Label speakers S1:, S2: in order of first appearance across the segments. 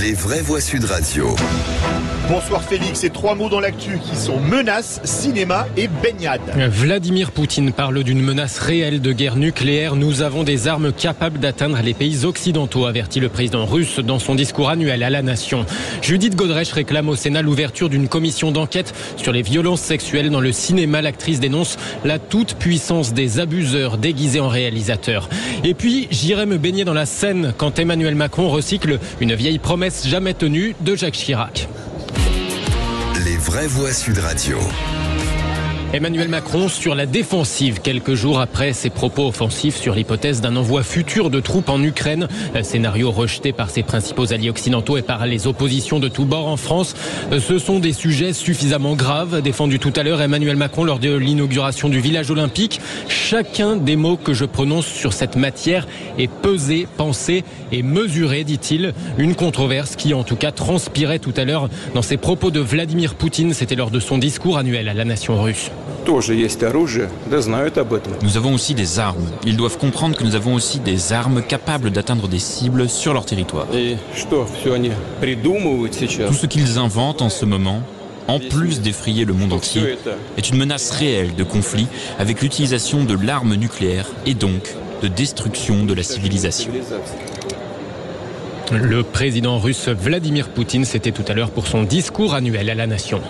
S1: Les vraies voix Sud Radio.
S2: Bonsoir Félix, et 3 mots dans l'actu qui sont menaces, cinéma et baignade.
S3: Vladimir Poutine parle d'une menace réelle de guerre nucléaire. Nous avons des armes capables d'atteindre les pays occidentaux, avertit le président russe dans son discours annuel à la nation. Judith Godrèche réclame au Sénat l'ouverture d'une commission d'enquête sur les violences sexuelles dans le cinéma. L'actrice dénonce la toute-puissance des abuseurs déguisés en réalisateurs. Et puis, j'irai me baigner dans la Seine quand Emmanuel Macron recycle une vieille promesse jamais tenue de Jacques Chirac.
S1: Les vraies voix Sud Radio.
S3: Emmanuel Macron sur la défensive quelques jours après ses propos offensifs sur l'hypothèse d'un envoi futur de troupes en Ukraine. Un scénario rejeté par ses principaux alliés occidentaux et par les oppositions de tous bords en France. Ce sont des sujets suffisamment graves, défendus tout à l'heure Emmanuel Macron lors de l'inauguration du village olympique. Chacun des mots que je prononce sur cette matière est pesé, pensé et mesuré, dit-il. Une controverse qui en tout cas transpirait tout à l'heure dans ses propos de Vladimir Poutine. C'était lors de son discours annuel à la nation russe.
S4: Nous avons aussi des armes. Ils doivent comprendre que nous avons aussi des armes capables d'atteindre des cibles sur leur territoire. Tout ce qu'ils inventent en ce moment, en plus d'effrayer le monde entier, est une menace réelle de conflit avec l'utilisation de l'arme nucléaire et donc de destruction de la civilisation.
S3: Le président russe Vladimir Poutine, c'était tout à l'heure pour son discours annuel à la nation.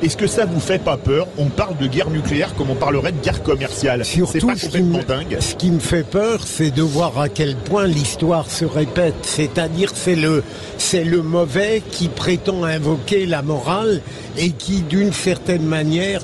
S2: Est-ce que ça vous fait pas peur? On parle de guerre nucléaire comme on parlerait de guerre commerciale.
S5: Surtout,
S2: c'est pas complètement dingue.
S5: Ce qui me fait peur, c'est de voir à quel point l'histoire se répète. C'est-à-dire, c'est le mauvais qui prétend invoquer la morale et qui, d'une certaine manière,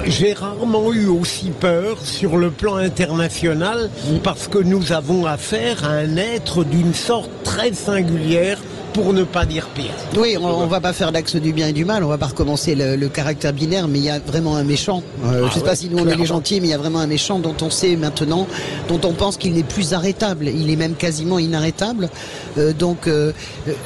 S5: j'ai rarement eu aussi peur sur le plan international parce que nous avons affaire à un être d'une sorte très singulière, pour ne pas dire pire.
S6: Oui, on va pas faire l'axe du bien et du mal, on va pas recommencer le caractère binaire, mais il y a vraiment un méchant. Je sais pas si nous on est les gentils, mais il y a vraiment un méchant dont on sait maintenant, dont on pense qu'il n'est plus arrêtable. Il est même quasiment inarrêtable. Je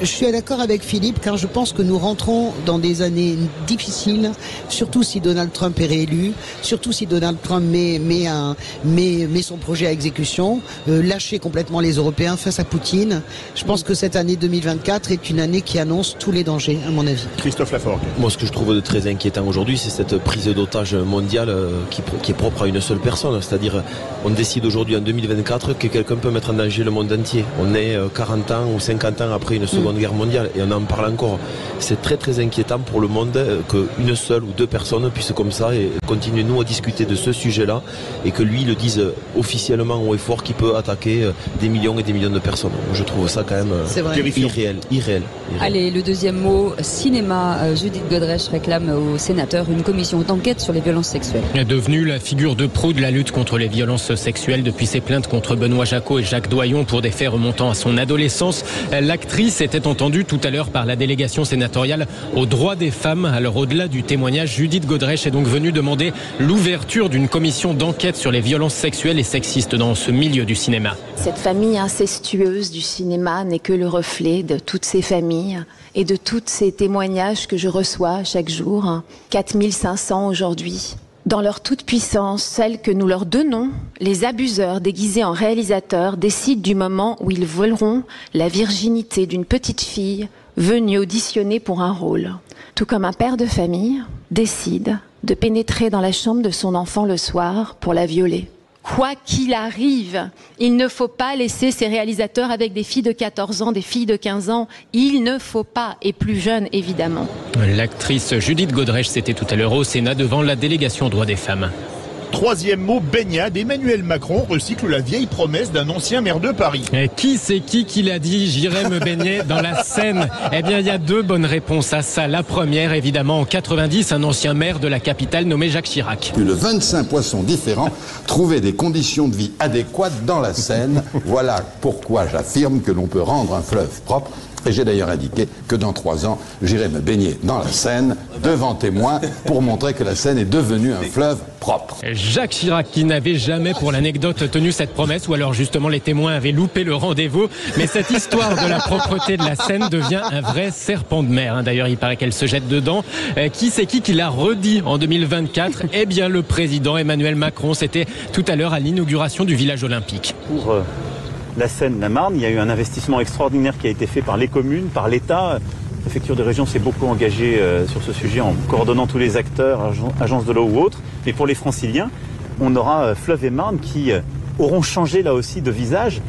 S6: suis d'accord avec Philippe, car je pense que nous rentrons dans des années difficiles, surtout si Donald Trump est réélu, surtout si Donald Trump met son projet à exécution, lâcher complètement les Européens face à Poutine. Je pense que cette année 2024 est une année qui annonce tous les dangers, à mon avis.
S2: Christophe Laforgue.
S7: Moi, ce que je trouve de très inquiétant aujourd'hui, c'est cette prise d'otage mondiale qui est propre à une seule personne. C'est-à-dire, on décide aujourd'hui en 2024 que quelqu'un peut mettre en danger le monde entier. On est 40 ans ou 50 ans après une seconde guerre mondiale et on en parle encore. C'est très très inquiétant pour le monde qu'une seule ou deux personnes puissent comme ça et continuer nous à discuter de ce sujet-là et que lui le dise officiellement haut et fort qu'il peut attaquer des millions et des millions de personnes. Je trouve ça quand même irréel.
S8: Allez, le deuxième mot, cinéma. Judith Godrèche réclame aux sénateurs une commission d'enquête sur les violences sexuelles.
S3: Devenue la figure de proue de la lutte contre les violences sexuelles depuis ses plaintes contre Benoît Jacot et Jacques Doyon pour des faits remontant à son adolescence, l'actrice était entendue tout à l'heure par la délégation sénatoriale aux droits des femmes. Alors au-delà du témoignage, Judith Godrèche est donc venue demander l'ouverture d'une commission d'enquête sur les violences sexuelles et sexistes dans ce milieu du cinéma.
S9: Cette famille incestueuse du cinéma n'est que le reflet de toutes ces familles et de tous ces témoignages que je reçois chaque jour. 4500 aujourd'hui. Dans leur toute-puissance, celle que nous leur donnons, les abuseurs déguisés en réalisateurs décident du moment où ils voleront la virginité d'une petite fille venue auditionner pour un rôle. Tout comme un père de famille décide de pénétrer dans la chambre de son enfant le soir pour la violer. Quoi qu'il arrive, il ne faut pas laisser ces réalisateurs avec des filles de 14 ans, des filles de 15 ans. Il ne faut pas, et plus jeunes évidemment.
S3: L'actrice Judith Godrèche, c'était tout à l'heure au Sénat devant la délégation aux droits des femmes.
S2: Troisième mot, baignade. Emmanuel Macron recycle la vieille promesse d'un ancien maire de Paris.
S3: Et qui c'est qui l'a dit? J'irai me baigner dans la Seine. Eh bien, il y a deux bonnes réponses à ça. La première, évidemment, en 90, un ancien maire de la capitale nommé Jacques Chirac.
S10: Plus de 25 poissons différents trouvaient des conditions de vie adéquates dans la Seine. Voilà pourquoi j'affirme que l'on peut rendre un fleuve propre. Et j'ai d'ailleurs indiqué que dans 3 ans, j'irai me baigner dans la Seine, devant témoins, pour montrer que la Seine est devenue un fleuve propre.
S3: Jacques Chirac qui n'avait jamais, pour l'anecdote, tenu cette promesse, ou alors justement les témoins avaient loupé le rendez-vous. Mais cette histoire de la propreté de la Seine devient un vrai serpent de mer. D'ailleurs, il paraît qu'elle se jette dedans. Qui c'est qui l'a redit en 2024? Eh bien, le président Emmanuel Macron, c'était tout à l'heure à l'inauguration du village olympique.
S11: Pour la Seine, la Marne. Il y a eu un investissement extraordinaire qui a été fait par les communes, par l'État. La préfecture de région s'est beaucoup engagée sur ce sujet en coordonnant tous les acteurs, agences de l'eau ou autres. Mais pour les Franciliens, on aura Fleuve et Marne qui auront changé là aussi de visage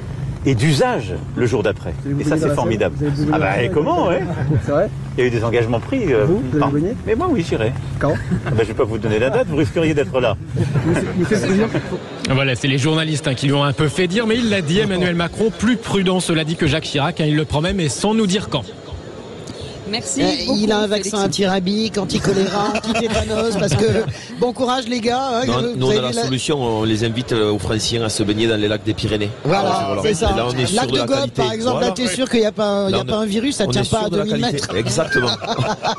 S11: et d'usage le jour d'après. Et ça, c'est formidable. Ah bah, et comment, ouais.
S12: C'est vrai.
S11: Il y a eu des engagements pris.
S12: Vous allez venir ?
S11: Mais moi, oui, j'irai.
S12: Quand ?
S11: Ah bah, je vais pas vous donner la date, vous risqueriez d'être là.
S3: Voilà, c'est les journalistes qui lui ont un peu fait dire, mais il l'a dit, Emmanuel Macron, plus prudent, cela dit, que Jacques Chirac, il le promet, mais sans nous dire quand.
S8: Merci.
S6: Il a un vaccin anti-rabique, anti-choléra, anti-tétanos, parce que bon courage les gars.
S7: Nous on a la solution, on les invite aux Franciens à se baigner dans les lacs des Pyrénées.
S6: Voilà, c'est ça.
S7: Là, on est
S6: Lac de God par exemple, là t'es sûr qu'il n'y a pas un virus, ça tient pas à 2000 mètres.
S7: Exactement.